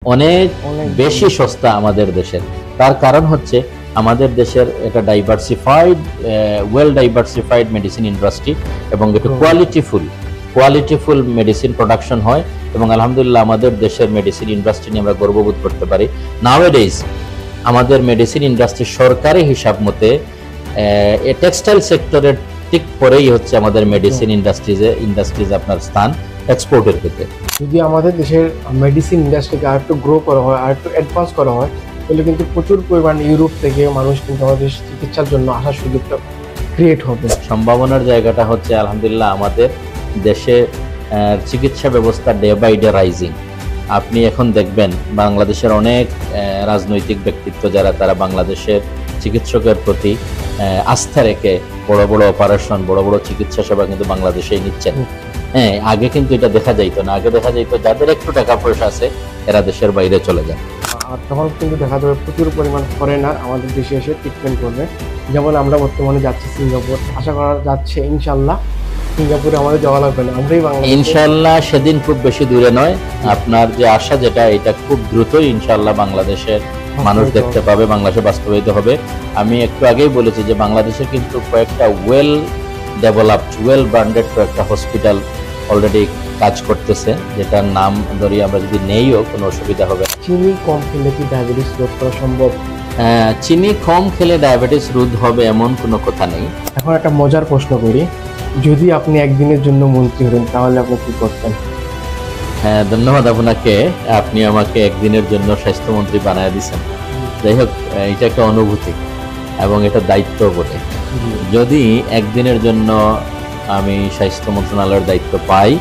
অনেক বেশি সস্তা আমাদের দেশের। তার কারণ হচ্ছে আমাদের দেশের একটা ওয়েল ডাইভার্সিফাইড মেডিসিন ইন্ডাস্ট্রি এবং এটা কোয়ালিটিফুল মেডিসিন প্রোডাকশন হয় এবং আলহামদুলিল্লাহ আমাদের দেশের মেডিসিন ইন্ডাস্ট্রি নিয়ে আমরা গর্ববোধ করতে পারি। নাওএডেজ আমাদের মেডিসিন ইন্ডাস্ট্রি সরকারি হিসাব মতে টেক্সটাইল সেক্টরের ঠিক পরেই হচ্ছে আমাদের মেডিসিন ইন্ডাস্ট্রিজ আপনার স্থান এক্সপোর্টের ক্ষেত্রে। যদি আমাদের দেশের মেডিসিন ইন্ডাস্ট্রিকে আরেকটু গ্রো করা হয়, আরেকটু অ্যাডভান্স করা হয়, তাহলে কিন্তু প্রচুর পরিমাণ ইউরোপ থেকে মানুষ কিন্তু আমাদের চিকিৎসার জন্য আসার সুযোগটা ক্রিয়েট হবে। সম্ভাবনার জায়গাটা হচ্ছে আলহামদুলিল্লাহ আমাদের দেশে চিকিৎসা ব্যবস্থা ডে বাই ডে রাইজিং। আপনি এখন দেখবেন বাংলাদেশের অনেক রাজনৈতিক ব্যক্তিত্ব যারা তারা বাংলাদেশের চিকিৎসকের প্রতি আস্থা রেখে বড় বড় অপারেশন, বড় বড় চিকিৎসা সেবা কিন্তু বাংলাদেশেই নিচ্ছেন। হ্যাঁ, আগে কিন্তু এটা দেখা যাইতো না। আগে দেখা যাইতো যাদের একটু টাকা পয়সা আছে এরা দেশের বাইরে চলে যায়। আর তখন কিন্তু দেখা যাবে প্রচুর পরিমাণ ফরেনার আমাদের দেশে এসে ট্রিটমেন্ট করবে। যেমন আমরা বর্তমানে যাচ্ছি সিঙ্গাপুর, আশা করা যাচ্ছে ইনশাল্লাহ সিঙ্গাপুরে আমাদের যাওয়া লাগবে না, আমরাই বাংলাদেশে ইনশাল্লাহ সেদিন খুব বেশি দূরে নয়। আপনার যে আশা যেটা এটা খুব দ্রুতই ইনশাল্লাহ বাংলাদেশের মানুষ দেখতে পাবে, বাংলাদেশে বাস্তবায়িত হবে। আমি একটু আগেই বলেছি যে বাংলাদেশে কিন্তু কয়েকটা ওয়েল ডেভেলপড, ওয়েল ব্র্যান্ডেড কয়েকটা হসপিটাল অলরেডি কাজ করতেছে, যেটার নাম ধরি আমরা যদি নেইও কোনো অসুবিধা হবে। চিনি কম খেলে কি ডায়াবেটিস রোধ করা সম্ভব? চিনি কম খেলে ডায়াবেটিস রোধ হবে এমন কোনো কথা নেই। এখন একটা মজার প্রশ্ন করি, যদি আপনি একদিনের জন্য মন্ত্রী হতেন তাহলে আপনি কি করতেন? হ্যাঁ, ধন্যবাদ আপনাকে। আপনি আমাকে একদিনের জন্য স্বাস্থ্যমন্ত্রী বানায় দিয়েছেন। যাই হোক, এটা একটা অনুভূতি এবং এটা দায়িত্ব বটে। যদি একদিনের জন্য আমি স্বাস্থ্য মন্ত্রণালয়ের দায়িত্ব পাই